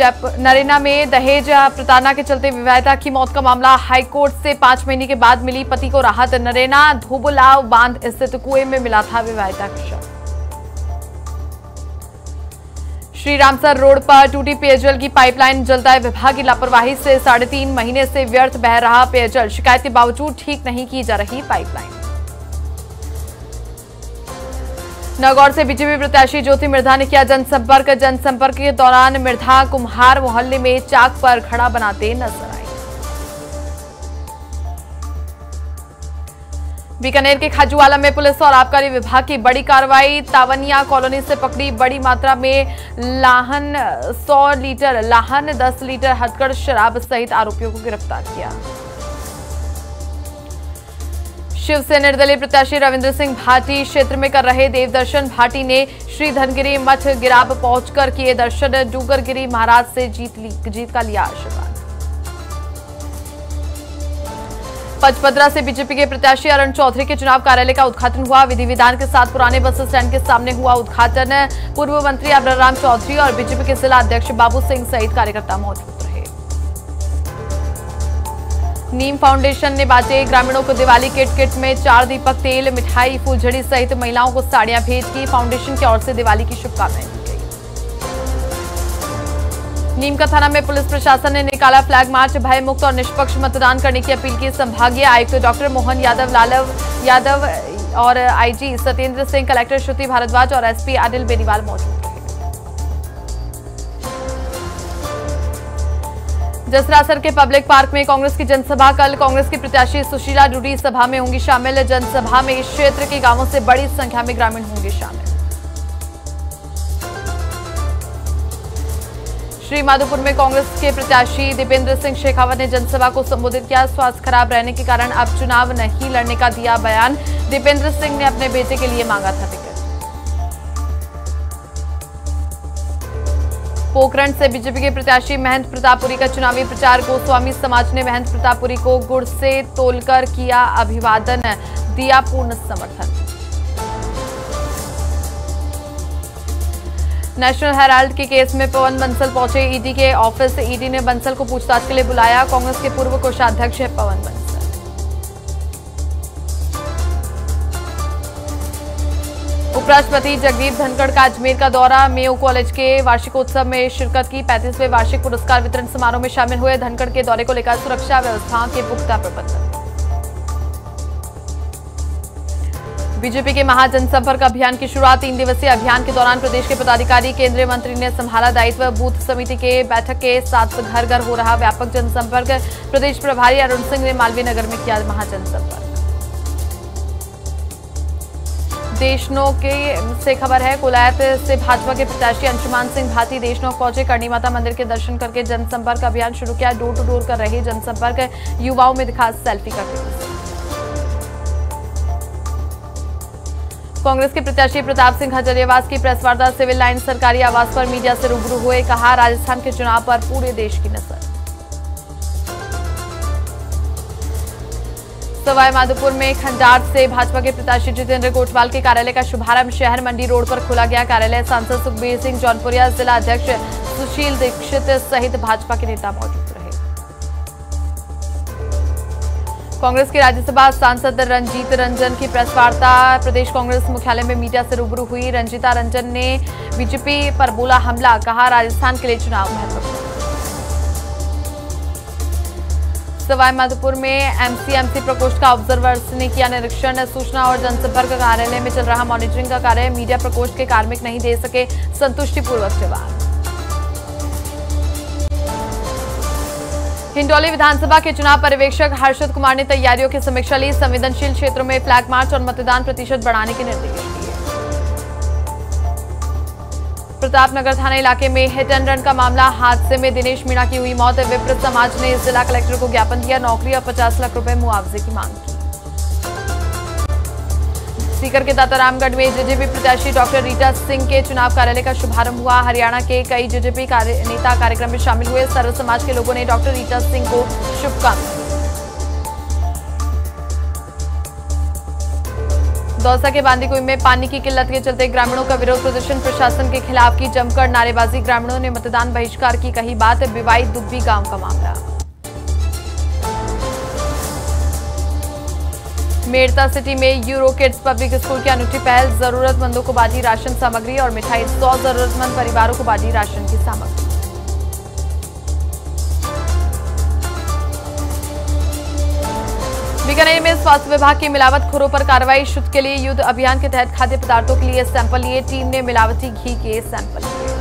नरेना में दहेज प्रताड़ना के चलते विवाहिता की मौत का मामला हाईकोर्ट से 5 महीने के बाद मिली पति को राहत। नरेना धोबुलाव बांध स्थित कुएं में मिला था विवाहिता का शव। श्री रामसर रोड पर टूटी पेयजल की पाइपलाइन, जलदाय विभाग की लापरवाही से 3.5 महीने से व्यर्थ बह रहा पेयजल। शिकायत के बावजूद ठीक नहीं की जा रही पाइपलाइन। नागौर से बीजेपी प्रत्याशी ज्योति मिर्धा ने किया जनसंपर्क। जनसंपर्क के दौरान मिर्धा कुम्हार मोहल्ले में चाक पर खड़ा बनाते नजर आए। बीकानेर के खाजूवाला में पुलिस और आबकारी विभाग की बड़ी कार्रवाई। तावनिया कॉलोनी से पकड़ी बड़ी मात्रा में लाहन, 100 लीटर लाहन, 10 लीटर हथकड़ शराब सहित आरोपियों को गिरफ्तार किया। शिव से निर्दलीय प्रत्याशी रविंद्र सिंह भाटी क्षेत्र में कर रहे देव दर्शन। भाटी ने श्री धनगिरी मठ गिराब पहुंचकर किए दर्शन। डूंगरगिरी महाराज से जीत का लिया आशीर्वाद। पचपदरा से बीजेपी के प्रत्याशी अरुण चौधरी के चुनाव कार्यालय का उद्घाटन हुआ। विधि विधान के साथ पुराने बस स्टैंड के सामने हुआ उद्घाटन। पूर्व मंत्री अब्राराम चौधरी और बीजेपी के जिला अध्यक्ष बाबू सिंह सहित कार्यकर्ता मौजूद रहे। नीम फाउंडेशन ने बांटे ग्रामीणों को दिवाली किट में 4 दीपक, तेल, मिठाई, फूलझड़ी सहित महिलाओं को साड़ियां भेंट की। फाउंडेशन की ओर से दिवाली की शुभकामनाएं दी गई। नीम का थाना में पुलिस प्रशासन ने निकाला फ्लैग मार्च। भय मुक्त और निष्पक्ष मतदान करने की अपील की। संभागीय आयुक्त डॉक्टर मोहन यादव और आईजी सत्येंद्र सिंह, कलेक्टर श्रुति भारद्वाज और एसपी अनिल बेनीवाल मौजूद रहे। जसरासर के पब्लिक पार्क में कांग्रेस की जनसभा कल। कांग्रेस की प्रत्याशी सुशीला डूडी सभा में होंगी शामिल। जनसभा में इस क्षेत्र के गांवों से बड़ी संख्या में ग्रामीण होंगे शामिल। श्री माधोपुर में कांग्रेस के प्रत्याशी दीपेंद्र सिंह शेखावत ने जनसभा को संबोधित किया। स्वास्थ्य खराब रहने के कारण अब चुनाव नहीं लड़ने का दिया बयान। दीपेंद्र सिंह ने अपने बेटे के लिए मांगा था टिकट। पोखरण से बीजेपी के प्रत्याशी महंत प्रतापपुरी का चुनावी प्रचार। गोस्वामी समाज ने महंत प्रतापपुरी को गुड़ से तोलकर किया अभिवादन, दिया पूर्ण समर्थन। नेशनल हेराल्ड के केस में पवन बंसल पहुंचे ईडी के ऑफिस। ईडी ने बंसल को पूछताछ के लिए बुलाया। कांग्रेस के पूर्व कोषाध्यक्ष है पवन बंसल। उपराष्ट्रपति जगदीप धनखड़ का अजमेर का दौरा। मेयो कॉलेज के वार्षिकोत्सव में शिरकत की। 35वें वार्षिक पुरस्कार वितरण समारोह में शामिल हुए। धनखड़ के दौरे को लेकर सुरक्षा व्यवस्थाओं के पुख्ता प्रबंध। बीजेपी के महाजनसंपर्क अभियान की शुरुआत। 3 दिवसीय अभियान के दौरान प्रदेश के पदाधिकारी, केंद्रीय मंत्री ने संभाला दायित्व। बूथ समिति के बैठक के साथ घर घर हो रहा व्यापक जनसंपर्क। प्रदेश प्रभारी अरुण सिंह ने मालवीय नगर में किया महाजनसंपर्क। देशनोक से खबर है। कोलायत से भाजपा के प्रत्याशी अंशुमान सिंह भाटी देशनोक पहुंचे। करणी माता मंदिर के दर्शन करके जनसंपर्क अभियान शुरू किया। डोर टू डोर कर रहे जनसंपर्क। युवाओं में दिखा सेल्फी करते हुए। कांग्रेस के प्रत्याशी प्रताप सिंह खजरियावास की प्रेस वार्ता। सिविल लाइन सरकारी आवास पर मीडिया से रूबरू हुए। कहा, राजस्थान के चुनाव पर पूरे देश की नजर। सवाई माधोपुर में खंडार से भाजपा के प्रत्याशी जितेंद्र कोटवाल के कार्यालय का शुभारंभ शहर मंडी रोड पर खोला गया। कार्यालय सांसद सुखबीर सिंह जौनपुरिया, जिला अध्यक्ष सुशील दीक्षित सहित भाजपा के नेता मौजूद रहे। कांग्रेस के राज्यसभा सांसद रंजीत रंजन की प्रेस वार्ता। प्रदेश कांग्रेस मुख्यालय में मीडिया से रूबरू हुई। रंजीता रंजन ने बीजेपी पर बोला हमला। कहा, राजस्थान के लिए चुनाव महत्वपूर्ण। सवाई माधोपुर में एमसीएमसी प्रकोष्ठ का ऑब्जर्वर्स ने किया निरीक्षण। सूचना और जनसंपर्क कार्यालय में चल रहा मॉनिटरिंग का कार्य। मीडिया प्रकोष्ठ के कार्मिक नहीं दे सके संतुष्टिपूर्वक जवाब। हिंडौली विधानसभा के चुनाव पर्यवेक्षक हर्षद कुमार ने तैयारियों की समीक्षा ली। संवेदनशील क्षेत्रों में फ्लैग मार्च और मतदान प्रतिशत बढ़ाने के निर्देश दिए। प्रतापनगर थाना इलाके में हिट एंड रन का मामला। हादसे में दिनेश मीणा की हुई मौत। विप्र समाज ने जिला कलेक्टर को ज्ञापन दिया। नौकरी और 50 लाख रुपए मुआवजे की मांग की। सीकर के दातारामगढ़ में जेजेपी प्रत्याशी डॉक्टर रीटा सिंह के चुनाव कार्यालय का शुभारंभ हुआ। हरियाणा के कई जेजेपी नेता कार्यक्रम में शामिल हुए। सर्व समाज के लोगों ने डॉक्टर रीटा सिंह को शुभकामनाएं। दौसा के बांदीकुई में पानी की किल्लत के चलते ग्रामीणों का विरोध प्रदर्शन, प्रशासन के खिलाफ की जमकर नारेबाजी, ग्रामीणों ने मतदान बहिष्कार की कही बात। बिवाई दुब्बी गांव का मामला। मेड़ता सिटी में यूरो किड्स पब्लिक स्कूल की अनूठी पहल, जरूरतमंदों को बांटी राशन सामग्री और मिठाई। 100 जरूरतमंद परिवारों को बांटी राशन की सामग्री। बीकानेर में स्वास्थ्य विभाग की मिलावटखोरों पर कार्रवाई, शुद्ध के लिए युद्ध अभियान के तहत खाद्य पदार्थों के लिए सैंपल लिए, टीम ने मिलावटी घी के सैंपल लिए।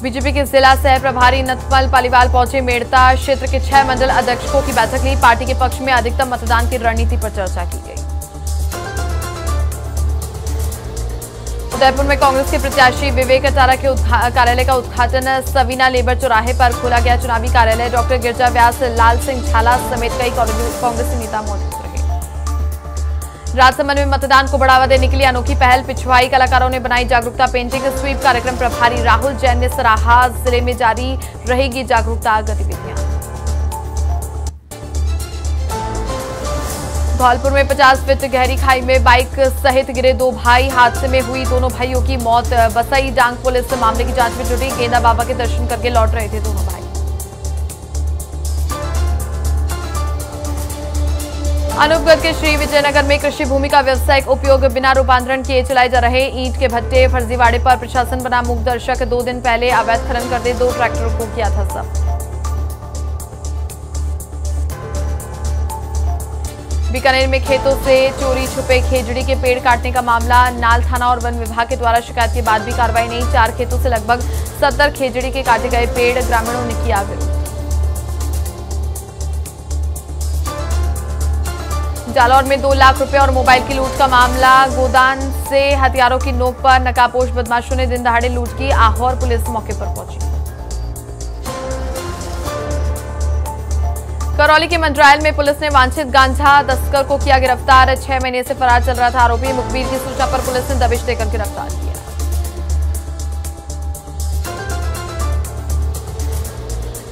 बीजेपी के जिला सह प्रभारी नथमल पालीवाल पहुंचे मेड़ता, क्षेत्र के 6 मंडल अध्यक्षों की बैठक ली, पार्टी के पक्ष में अधिकतम मतदान की रणनीति पर चर्चा की गई। उदयपुर में कांग्रेस के प्रत्याशी विवेक अटारा के कार्यालय का उद्घाटन, सवीना लेबर चौराहे पर खोला गया चुनावी कार्यालय। डॉक्टर गिरजा व्यास, लाल सिंह झाला समेत कई कांग्रेसी नेता मौजूद रहे। राजसमंद में मतदान को बढ़ावा देने के लिए अनोखी पहल, पिछवाई कलाकारों ने बनाई जागरूकता पेंटिंग। स्वीप कार्यक्रम प्रभारी राहुल जैन ने सराहा, जिले में जारी रहेगी जागरूकता गतिविधियां। धौलपुर में 50 फीट गहरी खाई में बाइक सहित गिरे 2 भाई, हादसे में हुई दोनों भाइयों की मौत। बसई डांग पुलिस मामले की जांच में जुटी, गेंदा बाबा के दर्शन करके लौट रहे थे दोनों भाई। अनूपगढ़ के श्री विजयनगर में कृषि भूमि का व्यावसायिक उपयोग बिना रूपांतरण किए चलाए जा रहे ईंट के भट्टे, फर्जीवाड़े पर प्रशासन बना मूक दर्शक। 2 दिन पहले अवैध खनन करते 2 ट्रैक्टरों को किया था जब्त। बीकानेर में खेतों से चोरी छुपे खेजड़ी के पेड़ काटने का मामला, नाल थाना और वन विभाग के द्वारा शिकायत के बाद भी कार्रवाई नहीं। 4 खेतों से लगभग 70 खेजड़ी के काटे गए पेड़, ग्रामीणों ने किया विरोध। जालौर में 2 लाख रुपए और मोबाइल की लूट का मामला, गोदान से हथियारों की नोक पर नकाबपोश बदमाशों ने दिन दहाड़े लूट की, आहोर पुलिस मौके पर पहुंची। करौली के मंडरायल में पुलिस ने वांछित गांजा तस्कर को किया गिरफ्तार। 6 महीने से फरार चल रहा था आरोपी, मुखबिर की सूचना पर पुलिस ने दबिश देकर गिरफ्तार किया।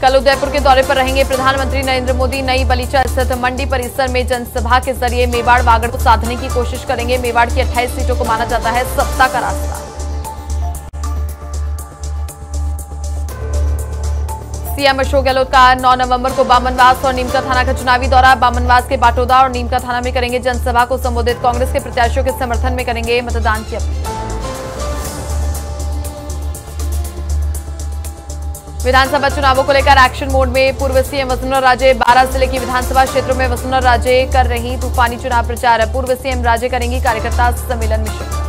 कल उदयपुर के दौरे पर रहेंगे प्रधानमंत्री नरेंद्र मोदी। नई बलीचा स्थित मंडी परिसर में जनसभा के जरिए मेवाड़ वागड़ को साधने की कोशिश करेंगे। मेवाड़ की 28 सीटों को माना जाता है सत्ता का रास्ता। सीएम अशोक गहलोत का 9 नवंबर को बामनवास और नीमका थाना का चुनावी दौरा, बामनवास के बाटोदा और नीमका थाना में करेंगे जनसभा को संबोधित। कांग्रेस के प्रत्याशियों के समर्थन में करेंगे मतदान की अपील। विधानसभा चुनावों को लेकर एक्शन मोड में पूर्व सीएम वसुंधरा राजे। 12 जिले की विधानसभा क्षेत्रों में वसुंधरा राजे कर रही तूफानी चुनाव प्रचार। पूर्व सीएम राजे करेंगी कार्यकर्ता सम्मेलन में शिरकत।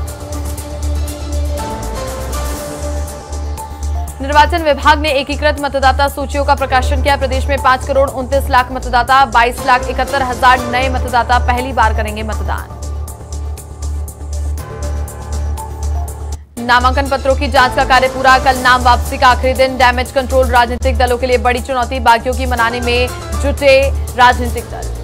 निर्वाचन विभाग ने एकीकृत मतदाता सूचियों का प्रकाशन किया। प्रदेश में 5 करोड़ 29 लाख मतदाता, 22 लाख 71 हजार नए मतदाता पहली बार करेंगे मतदान। नामांकन पत्रों की जांच का कार्य पूरा, कल नाम वापसी का आखिरी दिन। डैमेज कंट्रोल राजनीतिक दलों के लिए बड़ी चुनौती, बागियों की मनाने में जुटे राजनीतिक दल।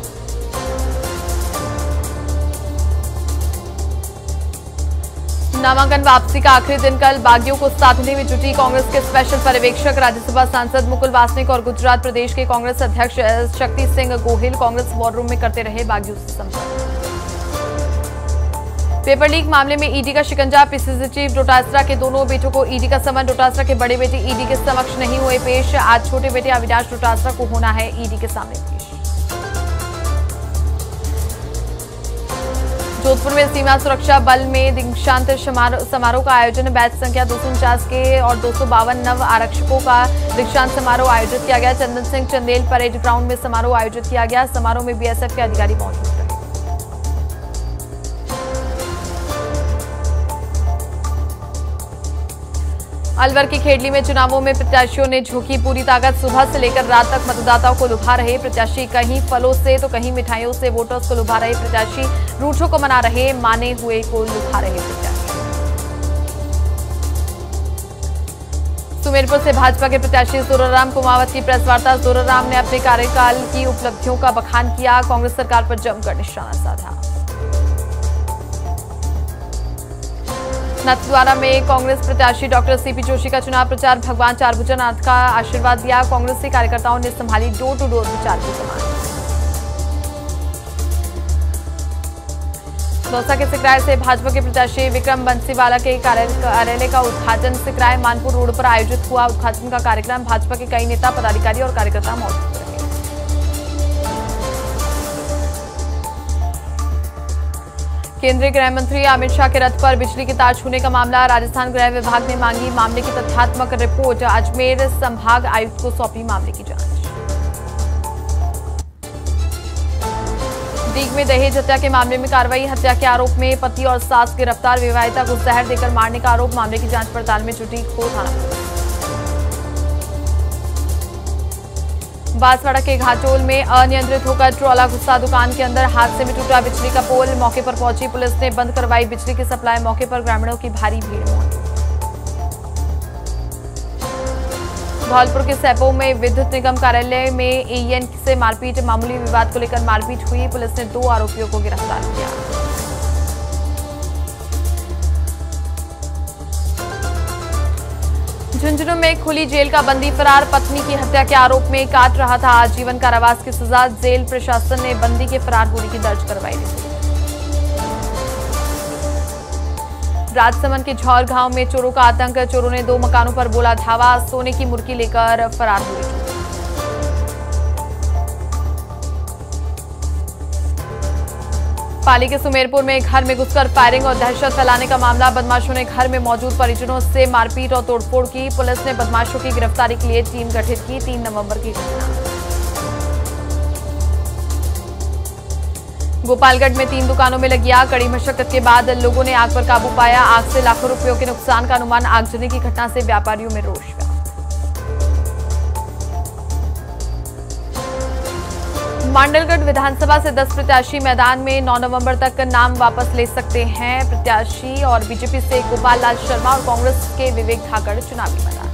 नामांकन वापसी का आखिरी दिन कल, बागियों को साधने में जुटी कांग्रेस के स्पेशल पर्यवेक्षक राज्यसभा सांसद मुकुल वासनिक और गुजरात प्रदेश के कांग्रेस अध्यक्ष शक्ति सिंह गोहिल कांग्रेस वॉर रूम में करते रहे बागियों से संपर्क। पेपर लीक मामले में ईडी का शिकंजा, पीसीसी चीफ डोटासरा के दोनों बेटों को ईडी का समन। डोटासरा के बड़े बेटे ईडी के समक्ष नहीं हुए पेश, आज छोटे बेटे अविनाश डोटासरा को होना है ईडी के सामने पेश। जोधपुर में सीमा सुरक्षा बल में दीक्षांत समारोह का आयोजन, बैच संख्या 249 के और 252 नव आरक्षकों का दीक्षांत समारोह आयोजित किया गया। चंदन सिंह चंदेल परेड ग्राउंड में समारोह आयोजित किया गया। समारोह में बीएसएफ के अधिकारी मौजूद रहे। अलवर की खेडली में चुनावों में प्रत्याशियों ने झोंकी पूरी ताकत, सुबह से लेकर रात तक मतदाताओं को लुभा रहे प्रत्याशी। कहीं फलों से तो कहीं मिठाइयों से वोटर्स को लुभा रहे प्रत्याशी, रूठों को मना रहे, माने हुए को लुभा रहे प्रत्याशी। सुमेरपुर से भाजपा के प्रत्याशी जोराराम कुमावत की प्रेस वार्ता, जोराराम ने अपने कार्यकाल की उपलब्धियों का बखान किया, कांग्रेस सरकार पर जमकर निशाना साधा। नथद्वारा में कांग्रेस प्रत्याशी डॉक्टर सीपी जोशी का चुनाव प्रचार, भगवान चारभुजनाथ का आशीर्वाद दिया, कांग्रेस के कार्यकर्ताओं ने संभाली डोर टू डोर प्रचार की कमान। दौसा के सिकराय से भाजपा के प्रत्याशी विक्रम बंसीवाला के कार्यालय का उद्घाटन सिकराय मानपुर रोड पर आयोजित हुआ। उद्घाटन का कार्यक्रम भाजपा के कई नेता, पदाधिकारी और कार्यकर्ता मौजूद रहे। केंद्रीय गृह मंत्री अमित शाह के रथ पर बिजली के तार छूने का मामला, राजस्थान गृह विभाग ने मांगी मामले की तथ्यात्मक रिपोर्ट, अजमेर संभाग आयुक्त को सौंपी मामले की जांच। दीग में दहेज हत्या के मामले में कार्रवाई, हत्या के आरोप में पति और सास गिरफ्तार, विवाहिता को जहर देकर मारने का आरोप, मामले की जांच पड़ताल में जुटी खो थाना। बांसवाड़ा के घाटोल में अनियंत्रित होकर ट्रॉला घुसा दुकान के अंदर, हादसे में टूटा बिजली का पोल, मौके पर पहुंची पुलिस ने बंद करवाई बिजली की सप्लाई, मौके पर ग्रामीणों की भारी भीड़ मौजूद। धौलपुर के सैपो में विद्युत निगम कार्यालय में एईएन से मारपीट, मामूली विवाद को लेकर मारपीट हुई, पुलिस ने 2 आरोपियों को गिरफ्तार किया। झुंझुनू में खुली जेल का बंदी फरार, पत्नी की हत्या के आरोप में काट रहा था आजीवन कारावास की सजा, जेल प्रशासन ने बंदी के फरार होने की दर्ज करवाई रिपोर्ट। राजसमंद के झौर गांव में चोरों का आतंक, चोरों ने 2 मकानों पर बोला धावा, सोने की मुर्गी लेकर फरार हुए चोर। पाली के सुमेरपुर में घर में घुसकर फायरिंग और दहशत फैलाने का मामला, बदमाशों ने घर में मौजूद परिजनों से मारपीट और तोड़फोड़ की, पुलिस ने बदमाशों की गिरफ्तारी के लिए टीम गठित की, 3 नवंबर की घटना। गोपालगढ़ में 3 दुकानों में लगी आग, कड़ी मशक्कत के बाद लोगों ने आग पर काबू पाया, आग से लाखों रुपयों के नुकसान का अनुमान, आगजनी की घटना से व्यापारियों में रोष व्याप्त। मांडलगढ़ विधानसभा से 10 प्रत्याशी मैदान में, 9 नवंबर तक नाम वापस ले सकते हैं प्रत्याशी, और बीजेपी से गोपाल लाल शर्मा और कांग्रेस के विवेक धाकड़ चुनावी मैदान।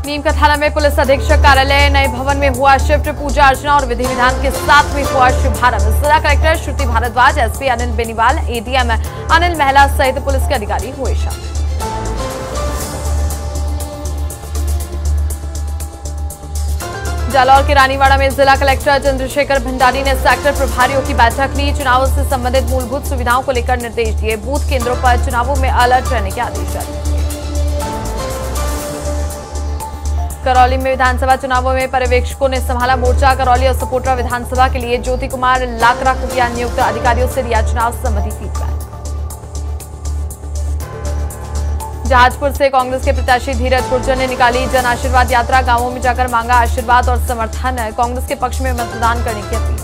नीम का थाना में पुलिस अधीक्षक कार्यालय नए भवन में हुआ शिफ्ट, पूजा अर्चना और विधि विधान के साथ में हुआ शुभारंभ, जिला कलेक्टर श्रुति भारद्वाज, एसपी अनिल बेनीवाल, एडीएम अनिल महला सहित पुलिस के अधिकारी हुए शामिल। जालौर के रानीवाड़ा में जिला कलेक्टर चंद्रशेखर भंडारी ने सेक्टर प्रभारियों की बैठक ली, चुनावों से संबंधित मूलभूत सुविधाओं को लेकर निर्देश दिए, बूथ केंद्रों पर चुनावों में अलर्ट रहने के आदेश जारी किए। करौली में विधानसभा चुनावों में पर्यवेक्षकों ने संभाला मोर्चा, करौली और सपोटरा विधानसभा के लिए ज्योति कुमार लाकरा को किया नियुक्त, अधिकारियों से लिया चुनाव संबंधी फीडबैक। जहाजपुर से कांग्रेस के प्रत्याशी धीरज गुर्जर ने निकाली जन आशीर्वाद यात्रा, गांवों में जाकर मांगा आशीर्वाद और समर्थन, कांग्रेस के पक्ष में मतदान करने की अपील।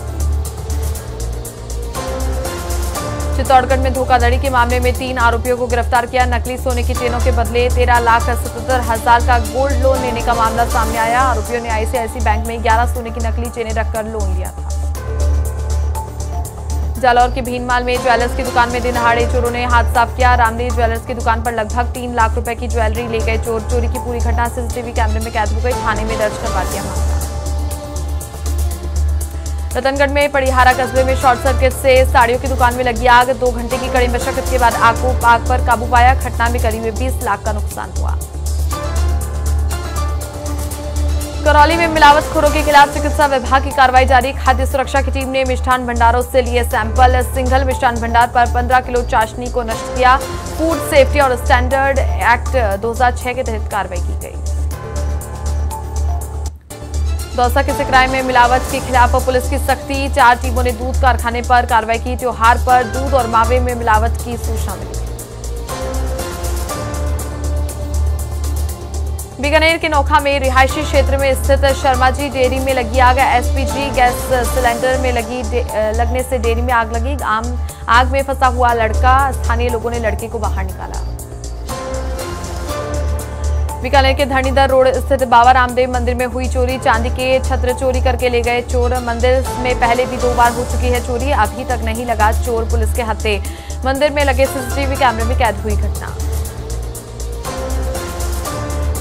चित्तौड़गढ़ में धोखाधड़ी के मामले में 3 आरोपियों को गिरफ्तार किया, नकली सोने की चेनों के बदले 13,77,000 का गोल्ड लोन लेने का मामला सामने आया, आरोपियों ने आईसीआईसी बैंक में 11 सोने की नकली चेनें रखकर लोन लिया था। जालौर के भीनमाल में ज्वेलर्स की दुकान में दिन दहाड़े चोरों ने हाथ साफ किया, रामदेव ज्वेलर्स की दुकान पर लगभग 3 लाख रुपए की ज्वेलरी ले गए चोर, चोरी की पूरी घटना सीसीटीवी कैमरे में कैद हो गई, थाने में दर्ज करवा दिया मामला। रतनगढ़ में पड़िहारा कस्बे में शॉर्ट सर्किट से साड़ियों की दुकान में लगी आग, 2 घंटे की कड़ी मशक्कत के बाद आग पर काबू पाया, घटना में करीब 20 लाख का नुकसान हुआ। करौली में मिलावटखोरों के खिलाफ चिकित्सा विभाग की कार्रवाई जारी, खाद्य सुरक्षा की टीम ने मिष्ठान भंडारों से लिए सैंपल, सिंघल मिष्ठान भंडार पर 15 किलो चाशनी को नष्ट किया, फूड सेफ्टी और स्टैंडर्ड एक्ट 2006 के तहत कार्रवाई की गई। दौसा के सिकराय में मिलावट के खिलाफ पुलिस की सख्ती, 4 टीमों ने दूध कारखाने पर कार्रवाई की, त्योहार पर दूध और मावे में मिलावट की सूचना मिली। बीकानेर के नोखा में रिहायशी क्षेत्र में स्थित शर्मा जी डेयरी में लगी आग, एसपीजी गैस सिलेंडर में लगने से डेयरी में आग लगी, आग में फंसा हुआ लड़का, स्थानीय लोगों ने लड़के को बाहर निकाला। बीकानेर के धरणीधर रोड स्थित बाबा रामदेव मंदिर में हुई चोरी, चांदी के छत्र चोरी करके ले गए चोर, मंदिर में पहले भी 2 बार हो चुकी है चोरी, अभी तक नहीं लगा चोर पुलिस के हत्थे, मंदिर में लगे सीसीटीवी कैमरे में कैद हुई घटना।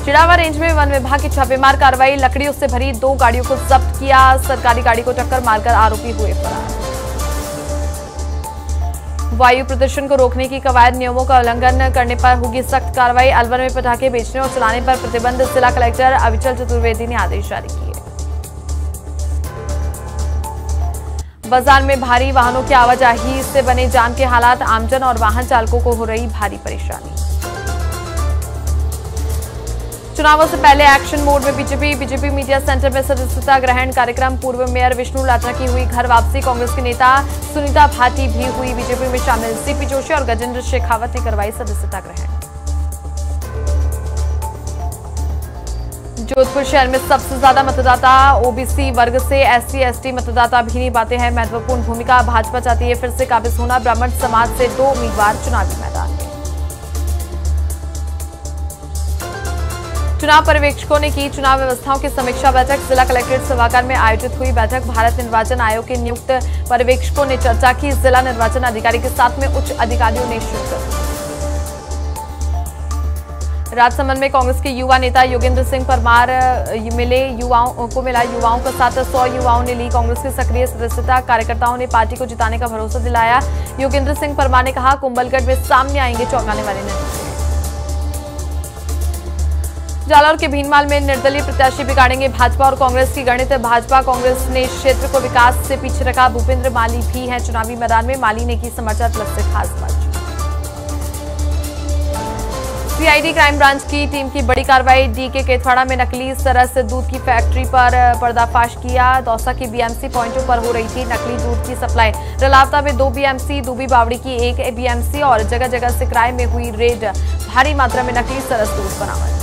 चिड़ावा रेंज में वन विभाग की छापेमार कार्रवाई, लकड़ियों से भरी 2 गाड़ियों को जब्त किया, सरकारी गाड़ी को टक्कर मारकर आरोपी हुए फरार। वायु प्रदूषण को रोकने की कवायद नियमों का उल्लंघन करने पर होगी सख्त कार्रवाई, अलवर में पटाखे बेचने और चलाने पर प्रतिबंध, जिला कलेक्टर अविचल चतुर्वेदी ने आदेश जारी किए। बाजार में भारी वाहनों की आवाजाही से बने जाम के हालात, आमजन और वाहन चालकों को हो रही भारी परेशानी। चुनावों से पहले एक्शन मोड में बीजेपी मीडिया सेंटर में सदस्यता ग्रहण कार्यक्रम। पूर्व मेयर विष्णु लाटा की हुई घर वापसी। कांग्रेस की नेता सुनीता भाटी भी हुई बीजेपी में शामिल। सीपी जोशी और गजेंद्र शेखावत ने करवाई सदस्यता ग्रहण। जोधपुर शहर में सबसे ज्यादा मतदाता ओबीसी वर्ग से, SC/ST मतदाता भी निभाते हैं महत्वपूर्ण भूमिका। भाजपा चाहती है फिर से काबिज होना। ब्राह्मण समाज से 2 उम्मीदवार चुनावी मैदान में। चुनाव पर्यवेक्षकों ने की चुनाव व्यवस्थाओं की समीक्षा बैठक। जिला कलेक्ट्रेट सभागार में आयोजित हुई बैठक। भारत निर्वाचन आयोग के नियुक्त पर्यवेक्षकों ने चर्चा की। जिला निर्वाचन अधिकारी के साथ में उच्च अधिकारियों ने शिरकत। राजसमंद में कांग्रेस के युवा नेता योगेंद्र सिंह परमार मिला युवाओं के साथ 100 युवाओं ने ली कांग्रेस की सक्रिय सदस्यता। कार्यकर्ताओं ने पार्टी को जिताने का भरोसा दिलाया। योगेंद्र सिंह परमार ने कहा, कुंभलगढ़ में सामने आएंगे चौंकाने वाले नतीजे। जालौर के भीनमाल में निर्दलीय प्रत्याशी बिगाड़ेंगे भाजपा और कांग्रेस की गणित। भाजपा कांग्रेस ने क्षेत्र को विकास से पीछे रखा। भूपेंद्र माली भी हैं चुनावी मैदान में। माली ने की समाचार प्लस से खास बातचीत। सीआईडी क्राइम ब्रांच की टीम की बड़ी कार्रवाई। डीके केथवाड़ा में नकली सरस दूध की फैक्ट्री पर पर्दाफाश किया। दौसा की बीएमसी पॉइंटों पर हो रही थी नकली दूध की सप्लाई। रलावता में 2 बीएमसी, दूबी बावड़ी की 1 बीएमसी और जगह जगह से क्राइम में हुई रेड। भारी मात्रा में नकली सरस दूध बरामद।